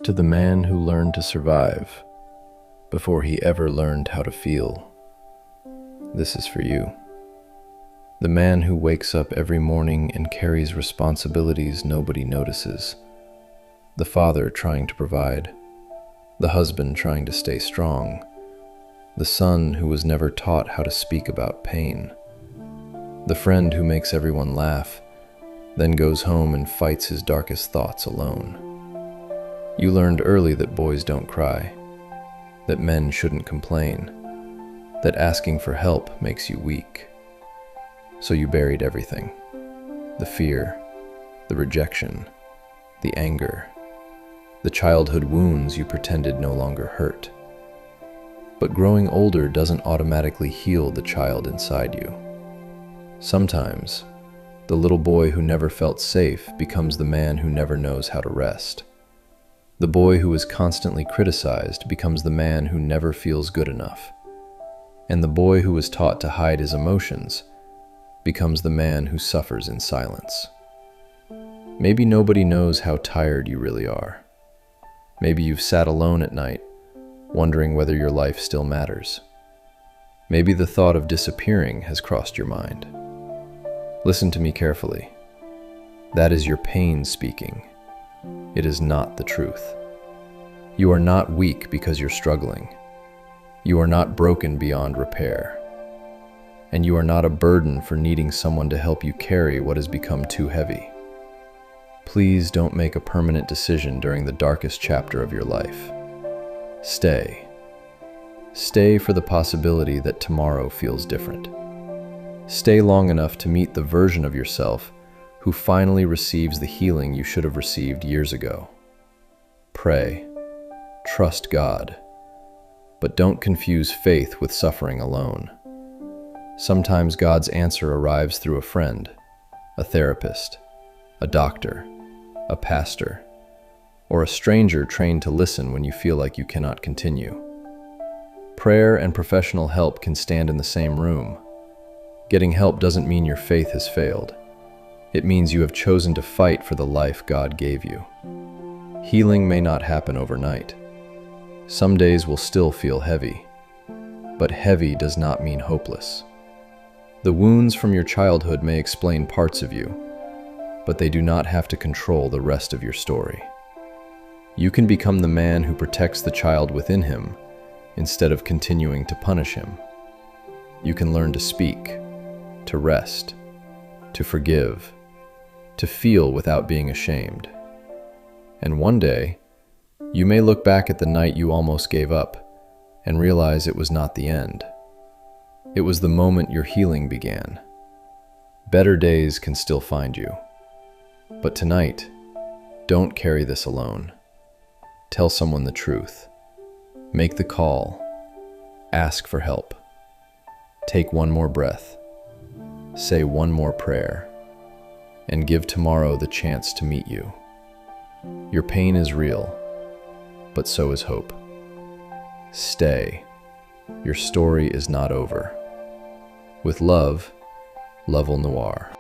To the man who learned to survive before he ever learned how to feel, this is for you. The man who wakes up every morning and carries responsibilities nobody notices. The father trying to provide, the husband trying to stay strong, the son who was never taught how to speak about pain, the friend who makes everyone laugh, then goes home and fights his darkest thoughts alone. You learned early that boys don't cry, that men shouldn't complain, that asking for help makes you weak. So you buried everything: the fear, the rejection, the anger, the childhood wounds you pretended no longer hurt. But growing older doesn't automatically heal the child inside you. Sometimes, the little boy who never felt safe becomes the man who never knows how to rest. The boy who is constantly criticized becomes the man who never feels good enough. And the boy who was taught to hide his emotions becomes the man who suffers in silence. Maybe nobody knows how tired you really are. Maybe you've sat alone at night, wondering whether your life still matters. Maybe the thought of disappearing has crossed your mind. Listen to me carefully. That is your pain speaking. It is not the truth. You are not weak because you're struggling. You are not broken beyond repair. And you are not a burden for needing someone to help you carry what has become too heavy. Please don't make a permanent decision during the darkest chapter of your life. Stay. Stay for the possibility that tomorrow feels different. Stay long enough to meet the version of yourself who finally receives the healing you should have received years ago. Pray. Trust God. But don't confuse faith with suffering alone. Sometimes God's answer arrives through a friend, a therapist, a doctor, a pastor, or a stranger trained to listen when you feel like you cannot continue. Prayer and professional help can stand in the same room. Getting help doesn't mean your faith has failed. It means you have chosen to fight for the life God gave you. Healing may not happen overnight. Some days will still feel heavy, but heavy does not mean hopeless. The wounds from your childhood may explain parts of you, but they do not have to control the rest of your story. You can become the man who protects the child within him instead of continuing to punish him. You can learn to speak, to rest, to forgive, to feel without being ashamed. And one day, you may look back at the night you almost gave up and realize it was not the end. It was the moment your healing began. Better days can still find you. But tonight, don't carry this alone. Tell someone the truth. Make the call. Ask for help. Take one more breath. Say one more prayer. And give tomorrow the chance to meet you. Your pain is real, but so is hope. Stay. Your story is not over. With love, Lovell Noir.